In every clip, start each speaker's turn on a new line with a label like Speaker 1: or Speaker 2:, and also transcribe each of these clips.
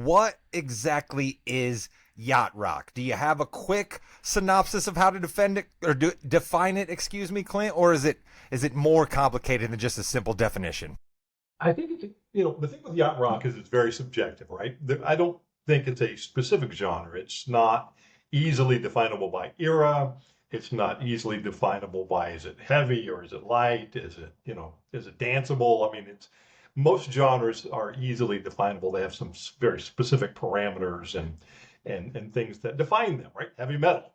Speaker 1: what exactly is yacht rock? Do you have a quick synopsis of how to defend it or define it, excuse me, Clint, or is it more complicated than just a simple definition?
Speaker 2: I think the thing with yacht rock is it's very subjective, right? I don't think it's a specific genre. It's not easily definable by era. It's not easily definable by, is it heavy or is it light? Is it danceable? I mean, it's most genres are easily definable. They have some very specific parameters and things that define them, right? Heavy metal,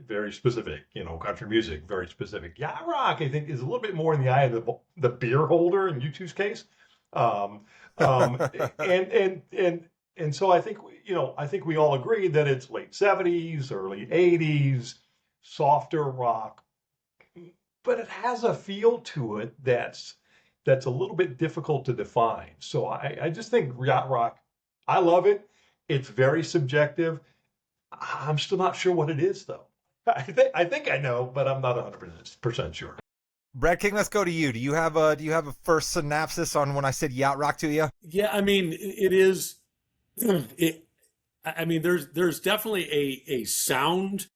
Speaker 2: very specific. Country music, very specific. Yacht rock, I think, is a little bit more in the eye of the beer holder in U2's case. Um, um, and so I think we all agree that it's late 70s, early 80s, softer rock, but it has a feel to it that's a little bit difficult to define. So I just think yacht rock, I love it. It's very subjective. I'm still not sure what it is though. I think I know, but I'm not 100% sure.
Speaker 1: Brad King, let's go to you. Do you have a first synopsis on when I said yacht rock to you?
Speaker 3: Yeah, I mean, it is. I mean, there's definitely a sound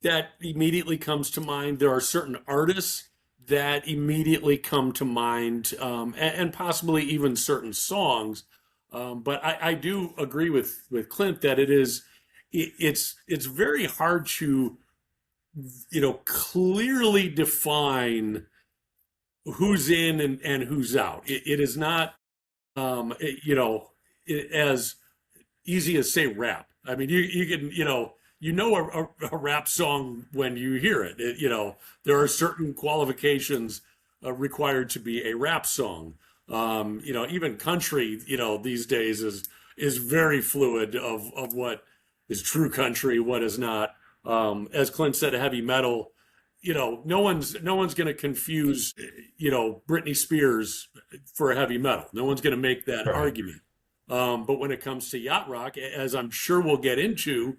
Speaker 3: that immediately comes to mind. There are certain artists that immediately come to mind, and possibly even certain songs. But I do agree with Clint that it's very hard to clearly define who's in and who's out. It is not as easy as say rap. I mean, you can a rap song when you hear it. There are certain qualifications required to be a rap song. Even country, these days is very fluid of what is true country, what is not. As Clint said, heavy metal. No one's going to confuse, Britney Spears for a heavy metal. No one's going to make that
Speaker 2: Right.
Speaker 3: argument. But when it comes to yacht rock, as I'm sure we'll get into,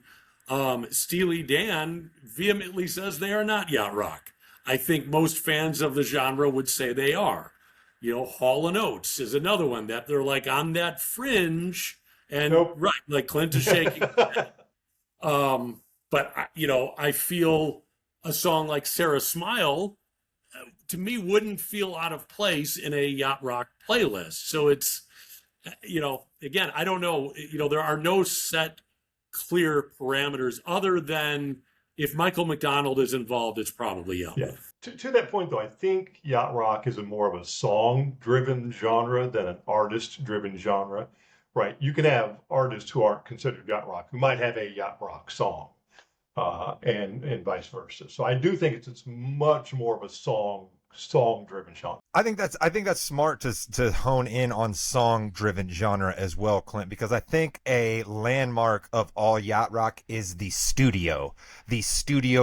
Speaker 3: Steely Dan vehemently says they are not yacht rock. I think most fans of the genre would say they are. Hall and Oates is another one that they're like on that fringe, and
Speaker 2: Nope.
Speaker 3: right, like Clint is shaking. But I feel a song like Sarah Smile, to me, wouldn't feel out of place in a yacht rock playlist. So it's, again, I don't know. There are no set clear parameters other than if Michael McDonald is involved, it's probably yacht
Speaker 2: Yeah.
Speaker 3: rock.
Speaker 2: To that point, though, I think yacht rock is more of a song-driven genre than an artist-driven genre, right? You can have artists who aren't considered yacht rock who might have a yacht rock song, and vice versa. So I do think it's much more of a song-driven genre.
Speaker 1: I think that's smart to hone in on song driven genre as well, Clint, because I think a landmark of all yacht rock is the studio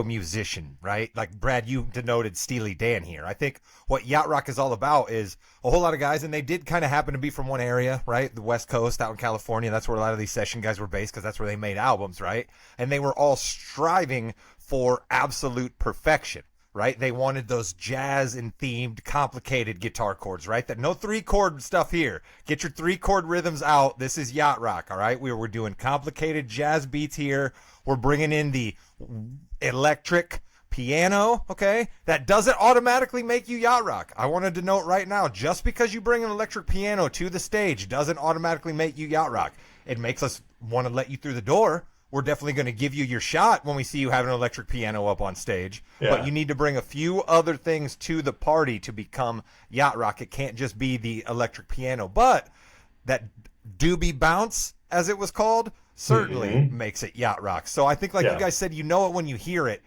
Speaker 1: musician, right? Like Brad, you denoted Steely Dan here. I think what yacht rock is all about is a whole lot of guys, and they did kind of happen to be from one area, right? The West Coast out in California. That's where a lot of these session guys were based because that's where they made albums, right? And they were all striving for absolute perfection. Right? They wanted those jazz and themed complicated guitar chords, right? That no 3-chord stuff here. Get your 3-chord rhythms out. This is yacht rock, all right? We're doing complicated jazz beats here. We're bringing in the electric piano, okay? That doesn't automatically make you yacht rock. I want to denote right now, just because you bring an electric piano to the stage doesn't automatically make you yacht rock. It makes us want to let you through the door. We're definitely going to give you your shot when we see you have an electric piano up on stage.
Speaker 2: Yeah.
Speaker 1: But you need to bring a few other things to the party to become yacht rock. It can't just be the electric piano. But that doobie bounce, as it was called, certainly makes it yacht rock. So I think, like you guys said, you know it when you hear it.